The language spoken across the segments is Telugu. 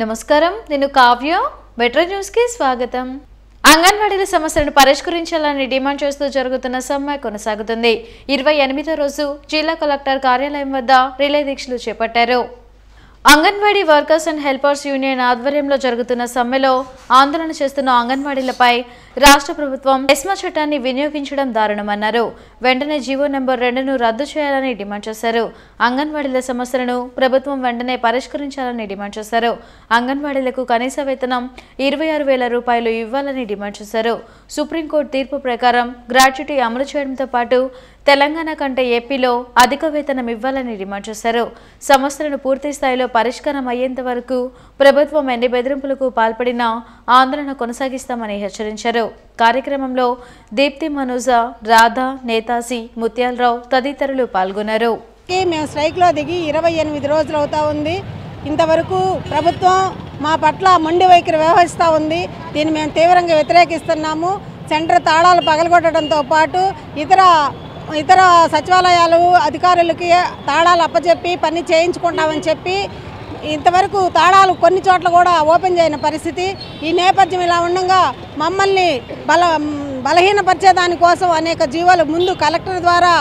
నమస్కారం, నేను కావ్య. మెట్రో న్యూస్ కి స్వాగతం. అంగన్వాడీల సమస్యలను పరిష్కరించాలని డిమాండ్ చేస్తూ జరుగుతున్న సమ్మె కొనసాగుతుంది. 28వ రోజు జిల్లా కలెక్టర్ కార్యాలయం వద్ద రిలే దీక్షలు చేపట్టారు. Anganwadi workers and helpers union ఆధ్వర్యంలో జరుగుతున్న సమ్మెలో ఆందోళన చేస్తున్న అంగన్వాడీలపై రాష్ట్ర ప్రభుత్వం ఎస్మా చట్టాన్ని వినియోగించడం దారుణమన్నారు. వెంటనే జీవో నెంబర్ 2ను రద్దు చేయాలని డిమాండ్ చేశారు. అంగన్వాడీల సమస్యలను ప్రభుత్వం వెంటనే పరిష్కరించాలని డిమాండ్ చేశారు. అంగన్వాడీలకు కనీస వేతనం 26,000 రూపాయలు ఇవ్వాలని డిమాండ్ చేశారు. సుప్రీంకోర్టు తీర్పు ప్రకారం గ్రాట్యుటీ అమలు చేయడంతో పాటు తెలంగాణ కంటే ఏపీలో అధిక వేతనం ఇవ్వాలని డిమాండ్ చేశారు. సమస్యలను పూర్తి స్థాయిలో పరిష్కారం అయ్యేంత వరకు ప్రభుత్వం ఎన్ని బెదిరింపులకు పాల్పడినా ఆందోళన కొనసాగిస్తామని హెచ్చరించారు. కార్యక్రమంలో దీప్తి మనోజ, రాధా, నేతాజీ, ముత్యాలరావు తదితరులు పాల్గొన్నారు. మేము స్ట్రైక్లో దిగి 28 రోజులు అవుతా ఉంది. ఇంతవరకు ప్రభుత్వం మా పట్ల మొండి వైఖరి వ్యవహరిస్తూ ఉంది. దీన్ని మేము తీవ్రంగా వ్యతిరేకిస్తున్నాము. సెంటర్ తాళాలు పగలగొట్టడంతో పాటు ఇతర సచివాలయాలు అధికారులకి తాళాలు అప్పచెప్పి పని చేయించుకుంటామని చెప్పి ఇంతవరకు తాళాలు కొన్ని చోట్ల కూడా ఓపెన్ చేయని పరిస్థితి. ఈ నేపథ్యం ఇలా ఉండగా మమ్మల్ని బలహీనపరిచే దానికోసం అనేక జీవోలు ముందు కలెక్టర్ ద్వారా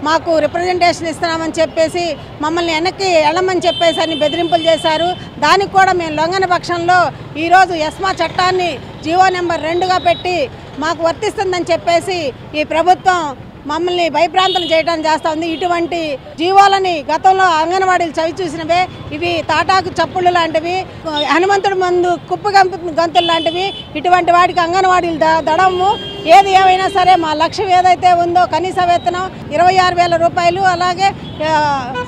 మాకు రిప్రజెంటేషన్ ఇస్తున్నామని చెప్పేసి మమ్మల్ని వెనక్కి వెళ్ళమని చెప్పేసి అని బెదిరింపులు చేశారు. దానికి కూడా మేము లొంగని పక్షంలో ఈరోజు ఎస్మా చట్టాన్ని జీవో నెంబర్ 2గా పెట్టి మాకు వర్తిస్తుందని చెప్పేసి ఈ ప్రభుత్వం మమ్మల్ని భయభ్రాంతులు చేయడానికి చేస్తూ ఉంది. ఇటువంటి జీవోలని గతంలో అంగన్వాడీలు చవి చూసినవే. ఇవి తాటాకు చప్పుళ్ళు లాంటివి, హనుమంతుడి మందు కుప్పు గంతులు లాంటివి. ఇటువంటి వాటికి అంగన్వాడీలు దడము. ఏది ఏమైనా సరే మా లక్ష్యం ఏదైతే ఉందో కనీస వేతనం 26,000 రూపాయలు, అలాగే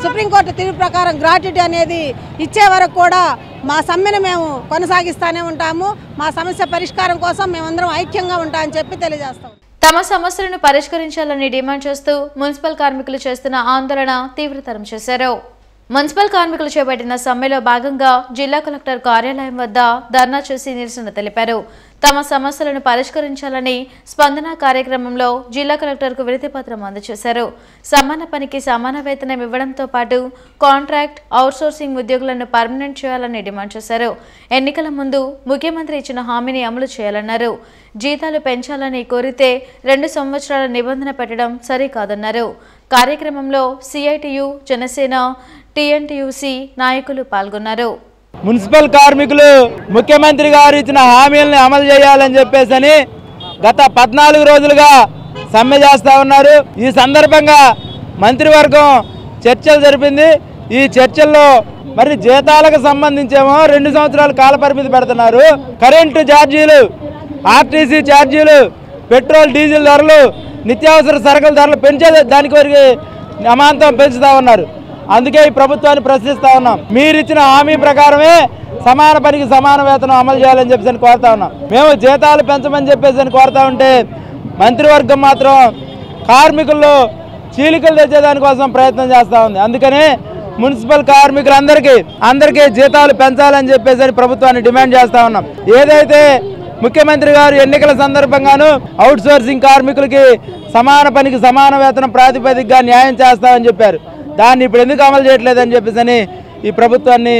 సుప్రీంకోర్టు తీర్పు ప్రకారం గ్రాట్యుటీ అనేది ఇచ్చే వరకు కూడా మా సమ్మెను మేము కొనసాగిస్తూనే ఉంటాము. మా సమస్య పరిష్కారం కోసం మేమందరం ఐక్యంగా ఉంటామని చెప్పి తెలియజేస్తాం. తమ సమస్యలను పరిష్కరించాలని డిమాండ్ చేస్తూ మున్సిపల్ కార్మికులు చేస్తున్న ఆందోళన తీవ్రతరం చేశారు. మున్సిపల్ కార్మికులు చేపట్టిన సమ్మెలో భాగంగా జిల్లా కలెక్టర్ కార్యాలయం వద్ద ధర్నా చేసి నిరసన తెలిపారు. తమ సమస్యలను పరిష్కరించాలని స్పందన కార్యక్రమంలో జిల్లా కలెక్టర్కు వినతిపత్రం అందజేశారు. సమాన పనికి సమాన వేతనం ఇవ్వడంతో పాటు కాంట్రాక్ట్, అవుట్సోర్సింగ్ ఉద్యోగులను పర్మనెంట్ చేయాలని డిమాండ్ చేశారు. ఎన్నికల ముందు ముఖ్యమంత్రి ఇచ్చిన హామీని అమలు చేయాలన్నారు. జీతాలు పెంచాలని కోరితే 2 సంవత్సరాల నిబంధన పెట్టడం సరికాదన్నారు. కార్యక్రమంలో సిఐటియు, జనసేన, టిఎన్టీయూసీ నాయకులు పాల్గొన్నారు. మున్సిపల్ కార్మికులు ముఖ్యమంత్రి గారు ఇచ్చిన హామీలను అమలు చేయాలని చెప్పేసి గత 14 రోజులుగా సమ్మె చేస్తూ ఉన్నారు. ఈ సందర్భంగా మంత్రివర్గం చర్చలు జరిపింది. ఈ చర్చల్లో మరి జీతాలకు సంబంధించేమో 2 సంవత్సరాల కాల పరిమితి పెడుతున్నారు. కరెంటు ఛార్జీలు, ఆర్టీసీ ఛార్జీలు, పెట్రోల్ డీజిల్ ధరలు, నిత్యావసర సరుకుల ధరలు పెంచే దానికి వరకు అమాంతం పెంచుతూ ఉన్నారు. అందుకే ఈ ప్రభుత్వాన్ని ప్రశ్నిస్తూ ఉన్నాం. మీరిచ్చిన హామీ ప్రకారమే సమాన పనికి సమాన వేతనం అమలు చేయాలని చెప్పేసి కోరుతా ఉన్నాం. మేము జీతాలు పెంచమని చెప్పేసి కోరుతా ఉంటే మంత్రివర్గం మాత్రం కార్మికుల్లో చీలికలు తెచ్చేదానికోసం ప్రయత్నం చేస్తూ ఉంది. అందుకని మున్సిపల్ కార్మికులందరికీ జీతాలు పెంచాలని చెప్పేసి ప్రభుత్వాన్ని డిమాండ్ చేస్తూ ఉన్నాం. ఏదైతే ముఖ్యమంత్రి గారు ఎన్నికల సందర్భంగాను అవుట్సోర్సింగ్ కార్మికులకి సమాన పనికి సమాన వేతనం ప్రాతిపదికగా న్యాయం చేస్తామని చెప్పారు. దాన్ని ఇప్పుడు ఎందుకు అమలు చేయట్లేదని చెప్పేసి ఈ ప్రభుత్వాన్ని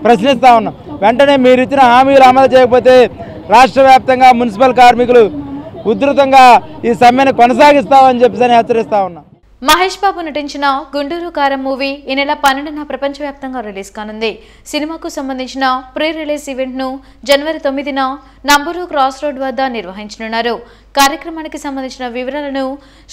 ప్రశ్నిస్తూ ఉన్నాం. వెంటనే మీరు ఇచ్చిన హామీలు అమలు చేయకపోతే రాష్ట్ర వ్యాప్తంగా మున్సిపల్ కార్మికులు ఉధృతంగా ఈ సమ్మెను కొనసాగిస్తామని చెప్పేసి హెచ్చరిస్తూ ఉన్నాం. మహేష్ బాబు నటించిన గుంటూరు కారం మూవీ ఈ నెల 12న ప్రపంచవ్యాప్తంగా రిలీజ్ కానుంది. సినిమాకు సంబంధించిన ప్రీ రిలీజ్ ఈవెంట్ను జనవరి 9న నంబూరు క్రాస్ రోడ్ వద్ద నిర్వహించనున్నారు. కార్యక్రమానికి సంబంధించిన వివరాలను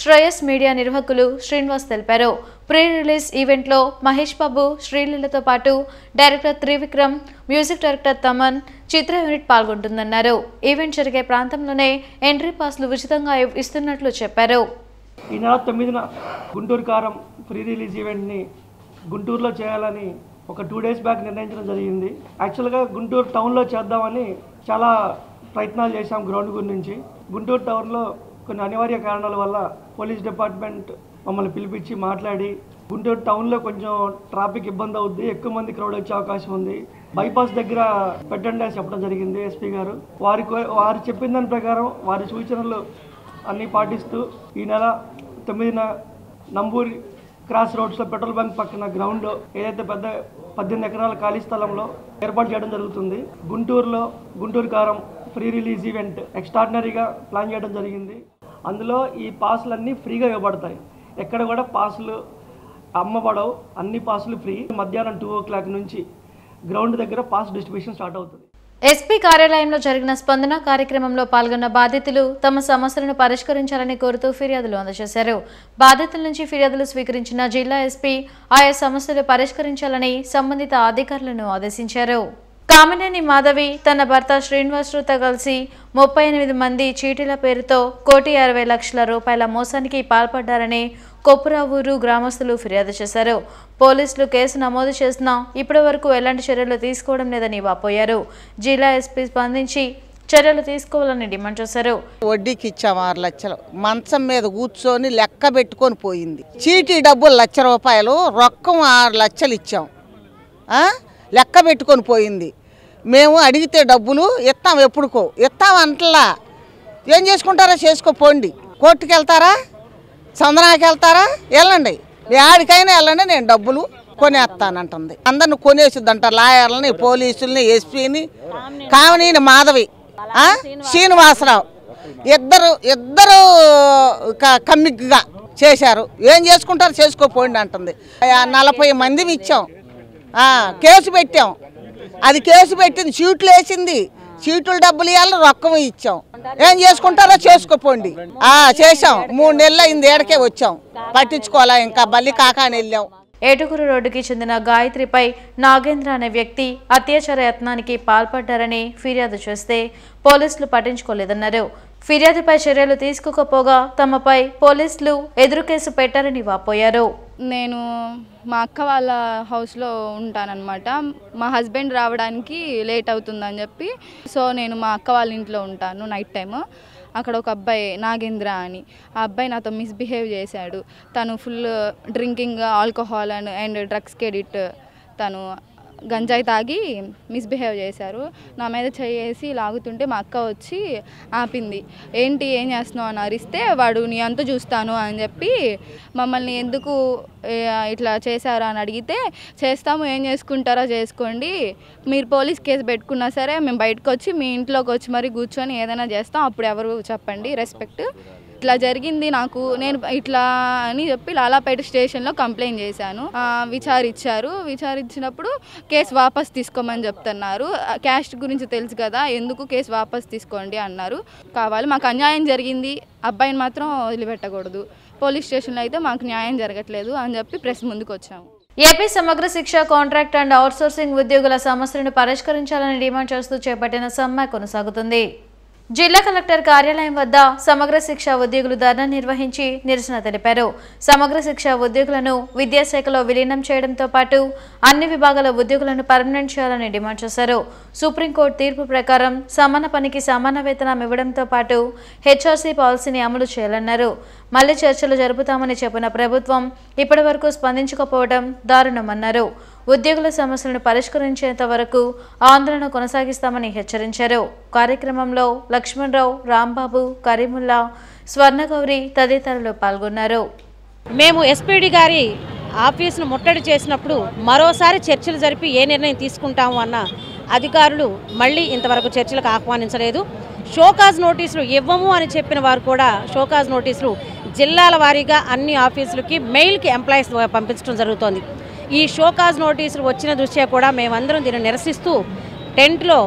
శ్రేయస్ మీడియా నిర్వాహకులు శ్రీనివాస్ తెలిపారు. ప్రీ రిలీజ్ ఈవెంట్లో మహేష్ బాబు, శ్రీలీలతో పాటు director Trivikram, music director Thaman, చిత్ర యూనిట్ పాల్గొంటుందన్నారు. ఈవెంట్ జరిగే ప్రాంతంలోనే ఎంట్రీ పాస్లు ఉచితంగా ఇస్తున్నట్లు చెప్పారు. ఈ నెల 9న గుంటూరు కారం ప్రీ రిలీజ్ ఈవెంట్ని గుంటూరులో చేయాలని ఒక 2 డేస్ బ్యాక్ నిర్ణయించడం జరిగింది. యాక్చువల్గా గుంటూరు టౌన్లో చేద్దామని చాలా ప్రయత్నాలు చేశాం గ్రౌండ్ గురించి. గుంటూరు టౌన్లో కొన్ని అనివార్య కారణాల వల్ల పోలీస్ డిపార్ట్మెంట్ మమ్మల్ని పిలిపించి మాట్లాడి గుంటూరు టౌన్లో కొంచెం ట్రాఫిక్ ఇబ్బంది అవుద్ది, ఎక్కువ మంది క్రౌడ్ వచ్చే అవకాశం ఉంది, బైపాస్ దగ్గర పెట్టండి అని చెప్పడం జరిగింది ఎస్పీ గారు. వారు చెప్పిన దాని ప్రకారం వారి సూచనలు అన్నీ పాటిస్తూ ఈ నెల 9న నంబూరి క్రాస్ రోడ్స్లో పెట్రోల్ బంక్ పక్కన గ్రౌండ్ ఏదైతే పెద్ద 18 ఎకరాల ఖాళీ స్థలంలో ఏర్పాటు చేయడం జరుగుతుంది. గుంటూరులో గుంటూరు కారం ఫ్రీ రిలీజ్ ఈవెంట్ ఎక్స్ట్రాడినరీగా ప్లాన్ చేయడం జరిగింది. అందులో ఈ పాసులన్నీ ఫ్రీగా ఇవ్వబడతాయి. ఎక్కడ కూడా పాసులు అమ్మబడవు, అన్ని పాసులు ఫ్రీ. మధ్యాహ్నం 2 o'clock నుంచి గ్రౌండ్ దగ్గర పాస్ డిస్ట్రిబ్యూషన్ స్టార్ట్ అవుతుంది. ఎస్పీ కార్యాలయంలో జరిగిన స్పందన కార్యక్రమంలో పాల్గొన్న బాధితులు తమ సమస్యలను పరిష్కరించాలని కోరుతూ ఫిర్యాదులు అందజేశారు. బాధితుల నుంచి ఫిర్యాదులు స్వీకరించిన జిల్లా ఎస్పీ ఆయా సమస్యలు పరిష్కరించాలని సంబంధిత అధికారులను ఆదేశించారు. కామినేని మాధవి తన భర్త శ్రీనివాసుతో కలిసి 38 మంది చీటీల పేరుతో 1,60,00,000 రూపాయల మోసానికి పాల్పడ్డారని కొప్పురావూరు గ్రామస్తులు ఫిర్యాదు చేశారు. పోలీసులు కేసు నమోదు చేసినా ఇప్పటి వరకు ఎలాంటి చర్యలు తీసుకోవడం లేదని వాపోయారు. జిల్లా ఎస్పీ స్పందించి చర్యలు తీసుకోవాలని డిమాండ్ చేశారు. వడ్డీకి ఇచ్చాము 6 లక్షలు, మంచం మీద కూర్చొని లెక్క పెట్టుకొని పోయింది. చీటీ డబ్బులు ₹1,00,000, రొక్కం 6 లక్షలు ఇచ్చాం. లెక్క పెట్టుకొని పోయింది. మేము అడిగితే డబ్బులు ఇస్తాం, ఎప్పుడుకో ఇస్తాం అంటలా. ఏం చేసుకుంటారో చేసుకోపోండి. కోర్టుకు వెళ్తారా, చందనాకి వెళ్తారా, వెళ్ళండి, ఆడికైనా వెళ్ళండి, నేను డబ్బులు కొనేస్తానంటుంది. అందరిని కొనేసిద్దంట, లాయర్లని, పోలీసుల్ని, ఎస్పీని, కామినేని మాధవి, శ్రీనివాసరావు ఇద్దరు కమ్మిగ్గా చేశారు. ఏం చేసుకుంటారో చేసుకోపోండి అంటుంది. 40 మందిని ఇచ్చాం, కేసు పెట్టాం. అది కేసు పెట్టింది, చీట్లు వేసింది, చీటులు డబ్బులు ఇవ్వాలి, రొక్కం ఇచ్చాం. ఏం చేసుకుంటారో చేసుకోపోండి. చేసాం, 3 నెలలు అయింది, ఏడకే వచ్చాం, పట్టించుకోవాలా. ఇంకా మళ్ళీ కాకాని వెళ్ళాం. ఏటుగురు రోడ్డుకి చెందిన గాయత్రిపై నాగేంద్ర అనే వ్యక్తి అత్యాచార యత్నానికి పాల్పడ్డారని ఫిర్యాదు చేస్తే పోలీసులు పట్టించుకోలేదన్నారు. ఫిర్యాదుపై చర్యలు తీసుకోకపోగా తమపై పోలీసులు ఎదురు కేసు పెట్టారని వాపోయారు. నేను మా అక్క వాళ్ళ హౌస్లో ఉంటానన్నమాట. మా హస్బెండ్ రావడానికి లేట్ అవుతుందని చెప్పి నేను మా అక్క వాళ్ళ ఇంట్లో ఉంటాను నైట్ టైము. అక్కడ ఒక అబ్బాయి నాగేంద్ర అని, ఆ అబ్బాయి నాతో మిస్బిహేవ్ చేశాడు. తను ఫుల్ డ్రింకింగ్, ఆల్కహాల్ అండ్ డ్రగ్స్కి ఎడిక్ట్. తను గంజాయి తాగి మిస్బిహేవ్ చేశారు. నా మీద చేసి లాగుతుంటే మా అక్క వచ్చి ఆపింది. ఏంటి, ఏం చేస్తున్నావు అని అరిస్తే వాడు నీ అంత చూస్తాను అని చెప్పి మమ్మల్ని ఎందుకు ఇట్లా చేశారా అని అడిగితే, చేస్తాము, ఏం చేసుకుంటారో చేసుకోండి, మీరు పోలీస్ కేసు పెట్టుకున్నా సరే మేము బయటకు వచ్చి మీ ఇంట్లోకి వచ్చి మరి కూర్చొని ఏదైనా చేస్తాం, అప్పుడు ఎవరు చెప్పండి, రెస్పెక్ట్. ఇట్లా జరిగింది నాకు, నేను ఇట్లా అని చెప్పి లాలాపేట స్టేషన్లో కంప్లైంట్ చేశాను. విచారించినప్పుడు కేసు వాపస్ తీసుకోమని చెప్తున్నారు. క్యాస్ట్ గురించి తెలుసు కదా, ఎందుకు కేసు వాపస్ తీసుకోండి అన్నారు. కావాలి, మాకు అన్యాయం జరిగింది, అబ్బాయిని మాత్రం వదిలిపెట్టకూడదు. పోలీస్ స్టేషన్లో అయితే మాకు న్యాయం జరగట్లేదు అని చెప్పి ప్రెస్ ముందుకు వచ్చాము. ఏపీ సమగ్ర శిక్ష కాంట్రాక్ట్ అండ్ అవుట్సోర్సింగ్ ఉద్యోగుల సమస్యలను పరిష్కరించాలని డిమాండ్ చేస్తూ చేపట్టిన సమ్మె కొనసాగుతుంది. జిల్లా కలెక్టర్ కార్యాలయం వద్ద సమగ్ర శిక్ష ఉద్యోగులు ధర్నా నిర్వహించి నిరసన తెలిపారు. సమగ్ర శిక్ష ఉద్యోగులను విద్యాశాఖలో విలీనం చేయడంతో పాటు అన్ని విభాగాల ఉద్యోగులను పర్మనెంట్ చేయాలని డిమాండ్ చేశారు. సుప్రీంకోర్టు తీర్పు ప్రకారం సమాన పనికి సమాన వేతనం ఇవ్వడంతో పాటు హెచ్ఆర్సీ పాలసీని అమలు చేయాలన్నారు. మళ్లీ చర్చలు జరుపుతామని చెప్పిన ప్రభుత్వం ఇప్పటి వరకు స్పందించకపోవడం దారుణమన్నారు. ఉద్యోగుల సమస్యలను పరిష్కరించేంత వరకు ఆందోళన కొనసాగిస్తామని హెచ్చరించారు. కార్యక్రమంలో లక్ష్మణరావు, రాంబాబు, కరీముల్లా, స్వర్ణగౌరి తదితరులు పాల్గొన్నారు. మేము ఎస్పీడీ గారి ఆఫీసును ముట్టడి చేసినప్పుడు మరోసారి చర్చలు జరిపి ఏ నిర్ణయం తీసుకుంటాము అన్న అధికారులు మళ్ళీ ఇంతవరకు చర్చలకు ఆహ్వానించలేదు. షోకాజ్ నోటీసులు ఇవ్వము అని చెప్పిన వారు కూడా షోకాజ్ నోటీసులు జిల్లాల వారీగా అన్ని ఆఫీసులకి మెయిల్కి ఎంప్లాయీస్ పంపించడం జరుగుతోంది. ఈ షోకాజ్ నోటీసులు వచ్చిన దృష్ట్యా కూడా మేమందరం దీన్ని నిరసిస్తూ టెంట్లో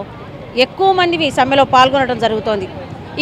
ఎక్కువ మంది సమ్మెలో పాల్గొనడం జరుగుతోంది.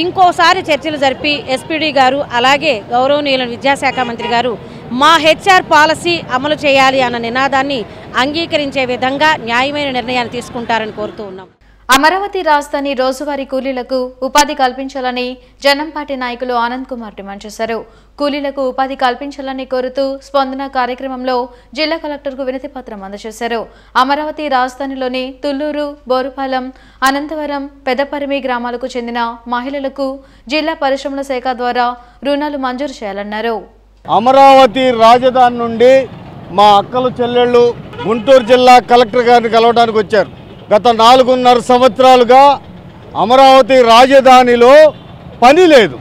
ఇంకోసారి చర్చలు జరిపి ఎస్పీడీ గారు అలాగే గౌరవనీయుల విద్యాశాఖ మంత్రి గారు మా హెచ్ఆర్ పాలసీ అమలు చేయాలి అన్న నినాదాన్ని అంగీకరించే విధంగా న్యాయమైన నిర్ణయాన్ని తీసుకుంటారని కోరుతూ ఉన్నాం. అమరావతి రాజధాని రోజువారీ కూలీలకు ఉపాధి కల్పించాలని జనం పార్టీ నాయకులు ఆనంద్ కుమార్ డిమాండ్ చేశారు. కూలీలకు ఉపాధి కల్పించాలని కోరుతూ స్పందన కార్యక్రమంలో జిల్లా కలెక్టర్కు వినతి పత్రం అందజేశారు. అమరావతి రాజధానిలోని తుళ్లూరు, బోరుపాలెం, అనంతవరం, పెదపరిమి గ్రామాలకు చెందిన మహిళలకు జిల్లా పరిశ్రమల శాఖ ద్వారా రుణాలు మంజూరు చేయాలన్నారు. అమరావతి రాజధాని నుండి మా అక్కలు చెల్లెళ్ళు గుంటూరు జిల్లా కలెక్టర్ గారిని కలవడానికి వచ్చారు. గత 4.5 సంవత్సరాలుగా అమరావతి రాజధానిలో పని లేదు.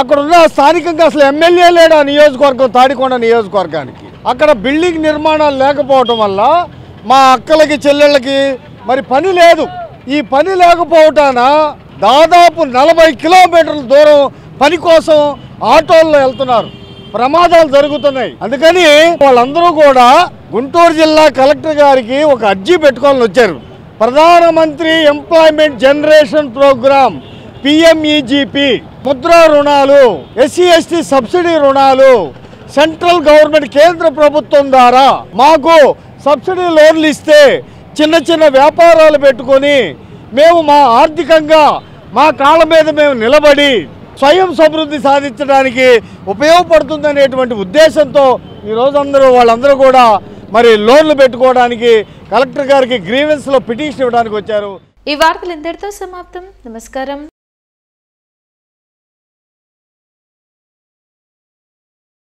అక్కడ ఉన్న స్థానికంగా అసలు ఎమ్మెల్యే లేడు ఆ నియోజకవర్గం, తాడికొండ నియోజకవర్గానికి. అక్కడ బిల్డింగ్ నిర్మాణాలు లేకపోవటం వల్ల మా అక్కలకి చెల్లెళ్ళకి మరి పని లేదు. ఈ పని లేకపోవటాన దాదాపు 40 కిలోమీటర్ల దూరం పని కోసం ఆటోల్లో వెళ్తున్నారు, ప్రమాదాలు జరుగుతున్నాయి. అందుకని వాళ్ళందరూ కూడా గుంటూరు జిల్లా కలెక్టర్ గారికి ఒక అర్జీ పెట్టుకోవాలని వచ్చారు. ప్రధానమంత్రి employment generation programme PMEGP Mudra రుణాలు, SC/ST సబ్సిడీ రుణాలు సెంట్రల్ గవర్నమెంట్ కేంద్ర ప్రభుత్వం ద్వారా మాకు సబ్సిడీ లోన్లు ఇస్తే చిన్న చిన్న వ్యాపారాలు పెట్టుకొని మేము మా ఆర్థికంగా మా కాళ్ళ మీద మేము నిలబడి స్వయం సమృద్ధి సాధించడానికి ఉపయోగపడుతుందనేటువంటి ఉద్దేశంతో ఈరోజు వాళ్ళందరూ కూడా మరి లోన్లు పెట్టుకోవడానికి కలెక్టర్ గారికి గ్రీవెన్స్లో పిటిషన్ ఇవ్వడానికి వచ్చారు. ఈ వార్తలు ఇంతటితో సమాప్తం. నమస్కారం.